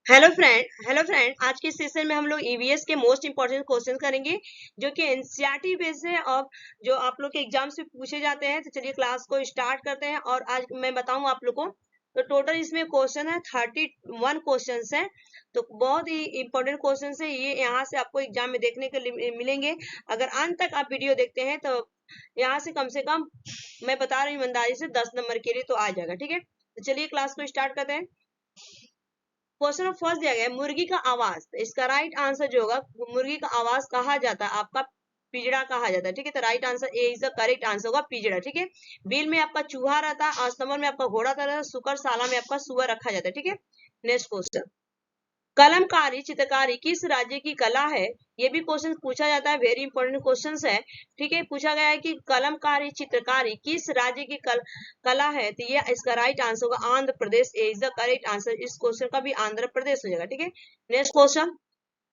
Hello friend, आज के session में हम लोग ईवीएस के मोस्ट इंपोर्टेंट क्वेश्चन करेंगे जो कि एनसीईआरटी बेस है और जो आप लोग के एग्जाम से पूछे जाते हैं। तो चलिए क्लास को स्टार्ट करते हैं और आज मैं बताऊं आप लोग को। तो टोटल इसमें क्वेश्चन है 31 क्वेश्चन है। तो बहुत ही इंपॉर्टेंट क्वेश्चन है ये, यहाँ से आपको एग्जाम में देखने के लिए मिलेंगे। अगर अंत तक आप वीडियो देखते हैं तो यहाँ से कम मैं बता रही हूँ ईमानदारी से 10 नंबर के लिए तो आ जाएगा। ठीक है, तो चलिए क्लास को स्टार्ट करते हैं। क्वेश्चन फर्स्ट दिया गया है मुर्गी का आवाज। तो इसका राइट आंसर जो होगा, मुर्गी का आवाज कहा जाता है आपका पिजड़ा कहा जाता है। ठीक है, तो right answer A is the correct answer होगा पिजड़ा। ठीक है, बिल में आपका चूहा रहता है, अस्तमर में आपका घोड़ा रहता है, सुकर साला में आपका सुअर रखा जाता है। ठीक है, नेक्स्ट क्वेश्चन, कलमकारी चित्रकारी किस राज्य की कला है? ये भी क्वेश्चन पूछा जाता है, वेरी इंपॉर्टेंट क्वेश्चन है। ठीक है, पूछा गया है कि कलमकारी चित्रकारी किस राज्य की कला है? तो ये इसका राइट आंसर होगा Andhra Pradesh, is the correct answer. इस क्वेश्चन का भी आंध्र प्रदेश हो जाएगा। ठीक है, नेक्स्ट क्वेश्चन,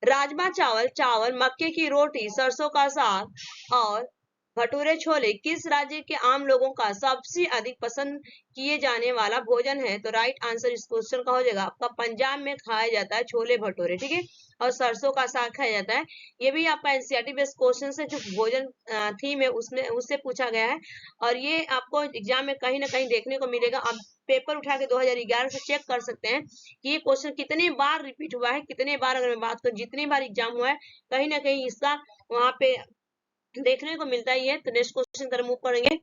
राजमा चावल, चावल, मक्के की रोटी, सरसों का साग और भटूरे छोले किस राज्य के आम लोगों का सबसे अधिक पसंद किए जाने वाला भोजन है? तो राइट आंसर इस क्वेश्चन का हो जाएगा आपका पंजाब में खाया जाता है छोले भटूरे। ठीक है, और सरसों का साग खाया जाता है। ये भी आपका एनसीईआरटी बेस्ड क्वेश्चन है जो भोजन थीम है उसमें उससे पूछा गया है और ये आपको एग्जाम में कहीं ना कहीं देखने को मिलेगा। आप पेपर उठा के 2011 से चेक कर सकते हैं कि ये क्वेश्चन कितने बार रिपीट हुआ है, कितने बार, अगर मैं बात करूं जितनी बार एग्जाम हुआ है कहीं ना कहीं इसका वहां पे देखने को मिलता ही है। तो नेक्स्ट क्वेश्चन कर मूव करेंगे।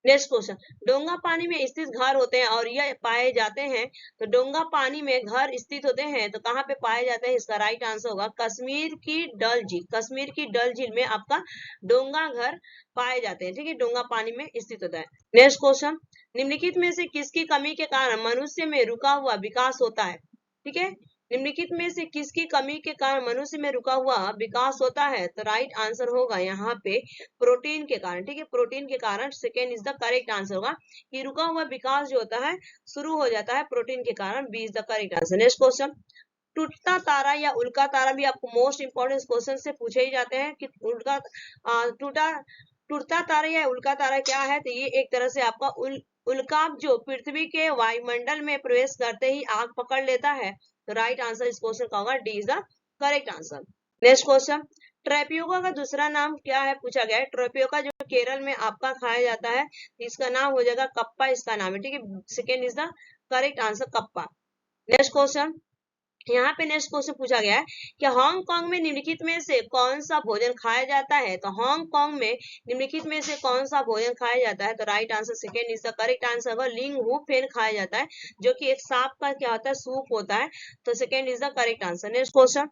नेक्स्ट क्वेश्चन, डोंगा पानी में स्थित घर होते हैं और यह पाए जाते हैं। तो डोंगा पानी में घर स्थित होते हैं तो कहाँ पे पाए जाते हैं? इसका राइट आंसर होगा कश्मीर की डल झील। कश्मीर की डल झील में आपका डोंगा घर पाए जाते हैं। ठीक है, डोंगा पानी में स्थित होता है। नेक्स्ट क्वेश्चन, निम्नलिखित में से किसकी कमी के कारण मनुष्य में रुका हुआ विकास होता है? ठीक है, निम्नलिखित में से किसकी कमी के कारण मनुष्य में रुका हुआ विकास होता है? तो राइट आंसर होगा यहाँ पे प्रोटीन के कारण। ठीक है, प्रोटीन के कारण, second is the correct answer होगा कि रुका हुआ विकास जो होता है शुरू हो जाता है प्रोटीन के कारण। B is the correct answer. Next question, टूटता तारा या उल्का तारा भी आपको मोस्ट इंपोर्टेंट क्वेश्चन से पूछे ही जाते हैं कि टूटा टूटता तारा या उल्का तारा क्या है? तो ये एक तरह से आपका उल्काप जो पृथ्वी के वायुमंडल में प्रवेश करते ही आग पकड़ लेता है। तो राइट आंसर इस क्वेश्चन का होगा D is the correct answer. Next question, tapioca का दूसरा नाम क्या है पूछा गया है। ट्रैपियोका जो केरल में आपका खाया जाता है इसका नाम हो जाएगा कप्पा, इसका नाम है। ठीक है, second is the correct answer kappa. Next question, यहाँ पे नेक्स्ट क्वेश्चन पूछा गया है कि हांगकांग में निम्नलिखित में से कौन सा भोजन खाया जाता है? तो हांगकांग में निम्नलिखित में से कौन सा भोजन खाया जाता है? तो right answer second is the correct answer होगा लिंग हु फेन खाया जाता है जो कि एक सांप का क्या होता है, सूप होता है। तो second is the correct answer. Next question,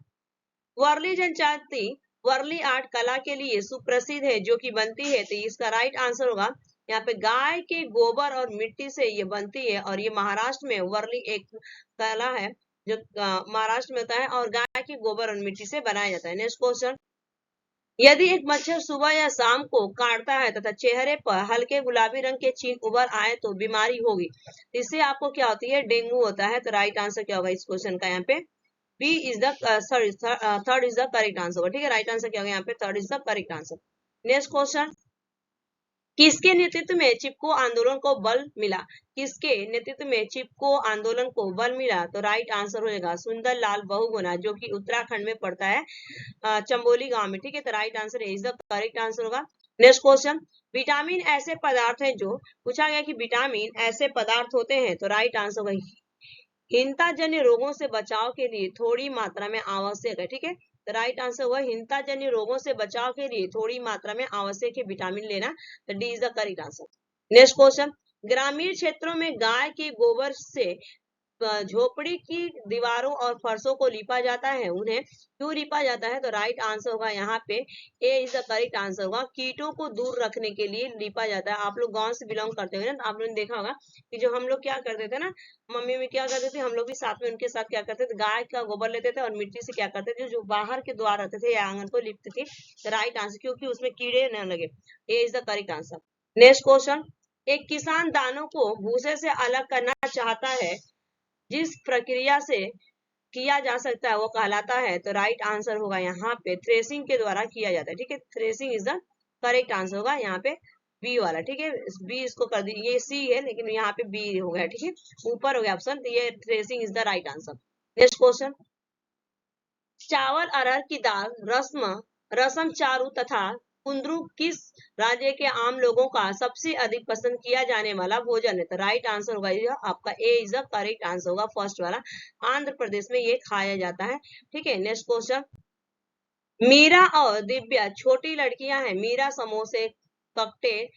Warli जनजाति वर्ली आर्ट कला के लिए सुप्रसिद्ध है जो कि बनती है। तो इसका राइट आंसर होगा यहाँ पे गाय के गोबर और मिट्टी से ये बनती है और ये महाराष्ट्र में वर्ली एक कला है जो महाराष्ट्र में होता है और गाय के गोबर और मिट्टी से बनाया जाता है। नेक्स्ट क्वेश्चन, यदि एक मच्छर सुबह या शाम को काटता है तथा चेहरे पर हल्के गुलाबी रंग के चिन्ह उभर आए तो बीमारी होगी। इससे आपको क्या होती है? डेंगू होता है। तो राइट आंसर क्या होगा इस क्वेश्चन का? यहाँ पे B is the sorry third is the correct answer होगा। ठीक है, राइट आंसर क्या होगा यहाँ पे? Third is the correct answer. Next question, किसके नेतृत्व में चिपको आंदोलन को बल मिला? किसके नेतृत्व में चिपको आंदोलन को बल मिला? तो राइट आंसर हो जाएगा सुंदर लाल बहुगुणा जो कि उत्तराखंड में पड़ता है चंबोली गांव में। ठीक है, तो right answer is the correct answer होगा। नेक्स्ट क्वेश्चन, विटामिन ऐसे पदार्थ हैं जो पूछा गया कि विटामिन ऐसे पदार्थ होते हैं। तो राइट आंसर होगा हीनता जन्य रोगों से बचाव के लिए थोड़ी मात्रा में आवश्यक है। ठीक है, तो राइट आंसर हुआ हिंता जन्य रोगों से बचाव के लिए थोड़ी मात्रा में आवश्यक है विटामिन लेना। तो D is the correct answer. Next question, ग्रामीण क्षेत्रों में गाय के गोबर से झोपड़ी की दीवारों और फर्शों को लीपा जाता है, उन्हें क्यों लीपा जाता है? तो राइट आंसर होगा यहाँ पे ए इज द करेक्ट आंसर होगा कीटों को दूर रखने के लिए लीपा जाता है। आप लोग गांव से बिलोंग करते हो ना, आप लोगों ने देखा होगा कि जो हम लोग क्या करते थे ना, मम्मी में क्या करते थे, हम लोग भी साथ में उनके साथ क्या करते थे, गाय का गोबर लेते थे और मिट्टी से क्या करते थे, जो बाहर के द्वार रहते थे या आंगन को लिपते थे। राइट आंसर, क्योंकि उसमें कीड़े न लगे। A is the correct answer. Next question, एक किसान दानों को भूसे से अलग करना चाहता है, जिस प्रक्रिया से किया जा सकता है वो कहलाता है। तो राइट आंसर होगा यहाँ पे थ्रेसिंग के द्वारा किया जाता है। ठीक है, threshing is the correct answer होगा यहाँ पे बी वाला। ठीक है, बी इसको कर दी, ये सी है लेकिन यहाँ पे बी हो गया। ठीक है, ऊपर हो गया ऑप्शन, तो ये threshing is the right answer. Next question, चावल, अरहर की दाल, रसम, चारू तथा कुंदरू किस राज्य के आम लोगों का सबसे अधिक पसंद किया जाने वाला भोजन है? तो राइट आंसर होगा ये आपका ए इज द करेक्ट आंसर होगा, फर्स्ट वाला। आंध्र प्रदेश में ये खाया जाता है। ठीक है, नेक्स्ट क्वेश्चन, मीरा और दिव्या छोटी लड़कियां हैं। मीरा समोसे, ककटेल,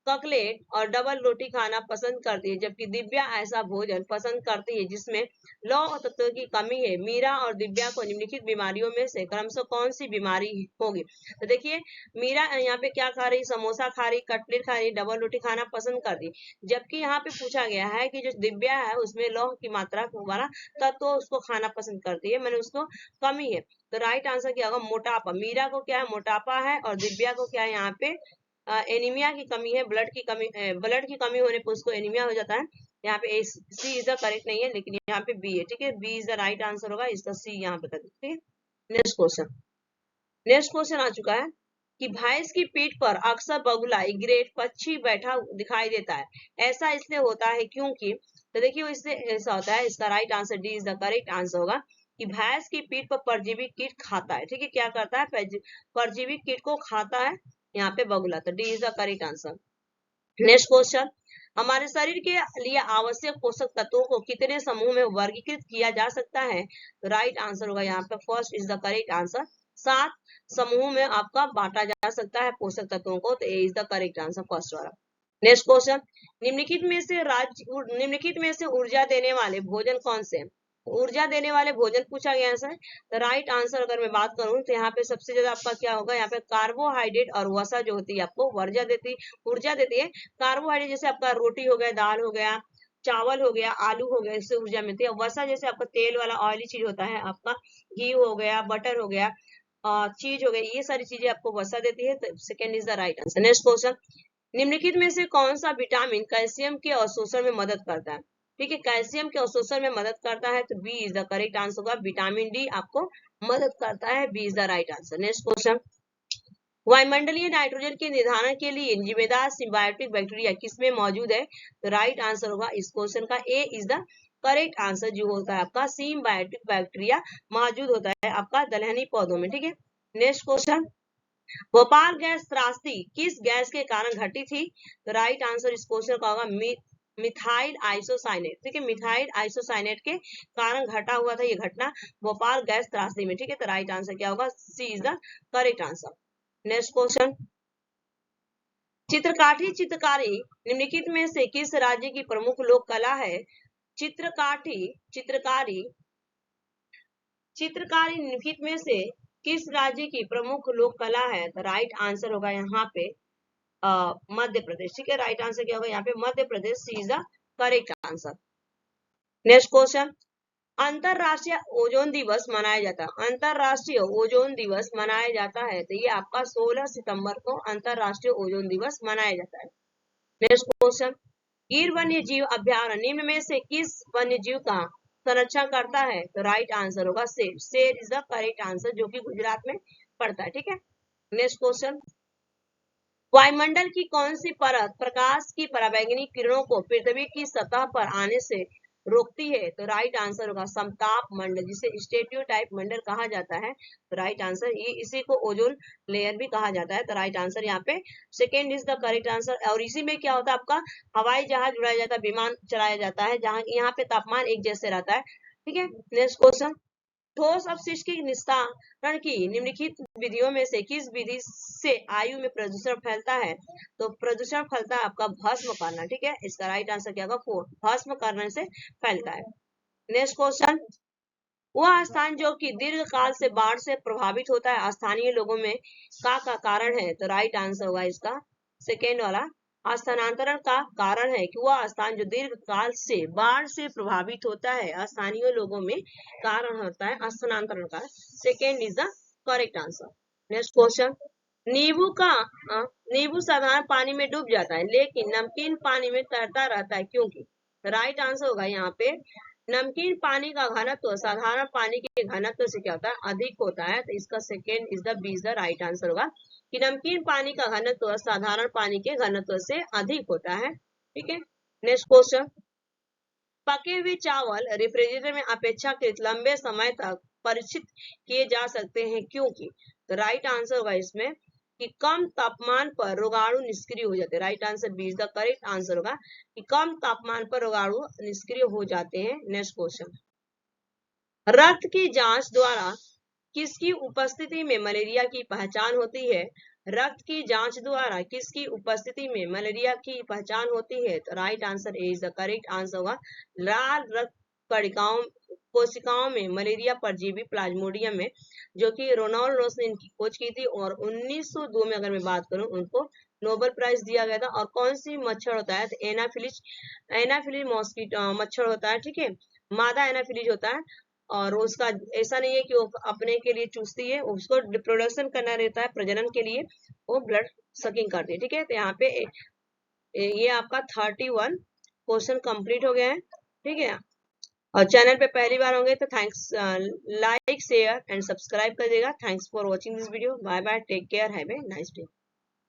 ककलेट और डबल रोटी खाना पसंद करती है, जबकि दिव्या ऐसा भोजन पसंद करती है जिसमें लौह तत्व की कमी है। मीरा और दिव्या को निम्नलिखित बीमारियों में से क्रमशः कौन सी बीमारी होगी? तो देखिए, मीरा यहाँ पे क्या खा रही, समोसा खा रही, कटलेट खा रही, डबल रोटी खाना पसंद कर रही, जबकि यहाँ पे पूछा गया है कि जो दिव्या है उसमें लौह की मात्रा वाला तत्व उसको खाना पसंद करती है, मैंने उसको कमी है। तो राइट आंसर क्या होगा? मोटापा। मीरा को क्या है? मोटापा है, और दिव्या को क्या है? यहाँ पे एनीमिया की कमी है, ब्लड की कमी होने पर उसको एनीमिया हो जाता है। यहाँ पे सी इज द करेक्ट नहीं है, लेकिन यहाँ पे बी है। ठीक है, B is the right answer होगा, इसका सी यहाँ पे कर दो। ठीक है, नेक्स्ट क्वेश्चन आ चुका है कि भैंस की पीठ पर अक्सर बगुला, ग्रेट पक्षी बैठा दिखाई देता है, ऐसा इसलिए होता है क्योंकि? तो देखिए, इससे ऐसा होता है, इसका right answer D is the correct answer होगा कि भैंस की पीठ पर परजीवी कीट खाता है। ठीक है, क्या करता है? परजीवी कीट को खाता है यहाँ पे बगुला, तो D is the correct answer. Next question, हमारे शरीर के लिए आवश्यक पोषक तत्वों को कितने समूह में वर्गीकृत किया जा सकता है? तो राइट आंसर होगा यहाँ पे first is the correct answer, 7 समूह में आपका बांटा जा सकता है पोषक तत्वों को, तो A is the correct answer, first वाला। नेक्स्ट क्वेश्चन, निम्नलिखित में से ऊर्जा देने वाले भोजन कौन से हैं? ऊर्जा देने वाले भोजन पूछा गया है। तो राइट आंसर अगर मैं बात करूं तो यहाँ पे सबसे ज्यादा आपका क्या होगा? यहाँ पे कार्बोहाइड्रेट और वसा जो होती है आपको ऊर्जा देती है। कार्बोहाइड्रेट जैसे आपका रोटी हो गया, दाल हो गया, चावल हो गया, आलू हो गया, इससे ऊर्जा मिलती है। वसा जैसे आपका तेल वाला ऑयली चीज होता है, आपका घी हो गया, बटर हो गया, चीज हो गई, ये सारी चीजें आपको वसा देती है, तो second is the right answer. Next question, निम्नलिखित में से कौन सा विटामिन कैल्शियम के अवशोषण में मदद करता है? ठीक है, कैल्शियम के अवशोषण में मदद करता है, तो B is the correct answer होगा। विटामिन डी आपको मदद करता है, B is the right answer. Next question, वायुमंडलीय नाइट्रोजन के निर्धारण के लिए जिम्मेदार सिम्बायोटिक बैक्टीरिया किसमें मौजूद है? तो राइट आंसर होगा इस क्वेश्चन का ए इज द करेक्ट आंसर, जो होता है आपका सिम्बायोटिक बैक्टीरिया मौजूद होता है आपका दलहनी पौधों में। ठीक है, नेक्स्ट क्वेश्चन, भोपाल गैस त्रासदी किस गैस के कारण घटी थी? तो राइट आंसर इस क्वेश्चन का होगा मिथाइल आइसोसाइनेट। ठीक है, मिथाइल आइसोसाइनेट के कारण घटा हुआ था ये घटना भोपाल गैस त्रासदी में। ठीक है, तो राइट आंसर क्या होगा? C is the correct answer. Next question, चित्रकारी निम्नलिखित में से किस राज्य की प्रमुख लोक कला है? चित्रकारी निम्नलिखित में से किस राज्य की प्रमुख लोक कला है? तो राइट आंसर होगा यहाँ पे मध्य प्रदेश। ठीक है, राइट आंसर क्या होगा यहाँ पे? Madhya Pradesh, C is the correct answer. Next question, अंतरराष्ट्रीय ओजोन दिवस मनाया जाता है। अंतरराष्ट्रीय ओजोन दिवस मनाया जाता है, तो ये आपका 16 सितंबर को अंतरराष्ट्रीय ओजोन दिवस मनाया जाता है। नेक्स्ट क्वेश्चन, गिर वन्य जीव अभ्यारण्य निम्न में से किस वन्य जीव का संरक्षण करता है? तो राइट आंसर होगा शेर। शेर इज द करेक्ट आंसर, जो कि गुजरात में पड़ता है। ठीक है, नेक्स्ट क्वेश्चन, वायुमंडल की कौन सी परत प्रकाश की पराबैंगनी किरणों को पृथ्वी की सतह पर आने से रोकती है? तो राइट आंसर होगा समताप मंडल, जिसे स्टेरियोटाइप मंडल कहा जाता है। तो राइट आंसर ये, इसी को ओजोन लेयर भी कहा जाता है। तो राइट आंसर यहाँ पे second is the correct answer. और इसी में क्या होता है? आपका हवाई जहाज उड़ाया जाता है, विमान चलाया जाता है, जहाँ यहाँ पे तापमान एक जैसे रहता है। ठीक है, नेक्स्ट क्वेश्चन, ठोस अपशिष्ट के निस्तारण की निम्नलिखित विधियों में से किस विधि से आयु में प्रदूषण फैलता है? तो प्रदूषण फैलता है आपका भस्म करना। ठीक है, इसका राइट आंसर क्या होगा? 4, भस्म करने से फैलता है। नेक्स्ट क्वेश्चन, वह स्थान जो कि दीर्घ काल से बाढ़ से प्रभावित होता है, स्थानीय लोगों में का कारण है? तो राइट आंसर होगा इसका सेकेंड वाला, स्थानांतरण का कारण है कि वह स्थान जो दीर्घ काल से बाढ़ से प्रभावित होता है, स्थानीय लोगों में कारण होता है स्थानांतरण का। Second is the correct answer. Next question, नींबू साधारण पानी में डूब जाता है लेकिन नमकीन पानी में तैरता रहता है, क्योंकि? राइट आंसर होगा यहाँ पे नमकीन पानी का घनत्व साधारण पानी के घनत्व से क्या होता है? अधिक होता है। तो इसका second is the B is the right answer होगा कि नमकीन पानी का घनत्व साधारण पानी के घनत्व से अधिक होता है। ठीक है, नेक्स्ट क्वेश्चन, पके हुए चावल रेफ्रिजरेटर में अपेक्षाकृत लंबे समय तक परिचित किए जा सकते हैं क्योंकि तो राइट आंसर होगा इसमें कि कम तापमान पर रोगाणु निष्क्रिय हो जाते हैं। Right answer B is the correct answer होगा कि कम तापमान पर रोगाणु निष्क्रिय हो जाते हैं। नेक्स्ट क्वेश्चन, रक्त की जांच द्वारा किसकी उपस्थिति में मलेरिया की पहचान होती है? रक्त की जांच द्वारा किसकी उपस्थिति में मलेरिया की पहचान होती है? तो right answer A is the correct answer होगा लाल रक्त कणिकाओं कोशिकाओं में मलेरिया परजीवी प्लाज्मोडियम में, जो कि रोनाल्ड रोस ने इनकी खोज की थी और 1902 में अगर मैं बात करूं उनको नोबेल प्राइज दिया गया था। और कौन सी मच्छर होता है? तो एनाफिलिस मॉस्किटो मच्छर होता है, ठीक है, मादा एनाफिलिस होता है। और उसका ऐसा नहीं है कि वो अपने के लिए चूसती है, उसको रिप्रोडक्शन करना रहता है, प्रजनन के लिए वो ब्लड सकिंग करती है, ठीक है। तो यहाँ पे ये आपका 31 क्वेश्चन कंप्लीट हो गया है, ठीक है। और चैनल पे पहली बार होंगे तो thanks, like share and subscribe कर देगा। Thanks for watching this video. Bye bye, take care, have a nice day.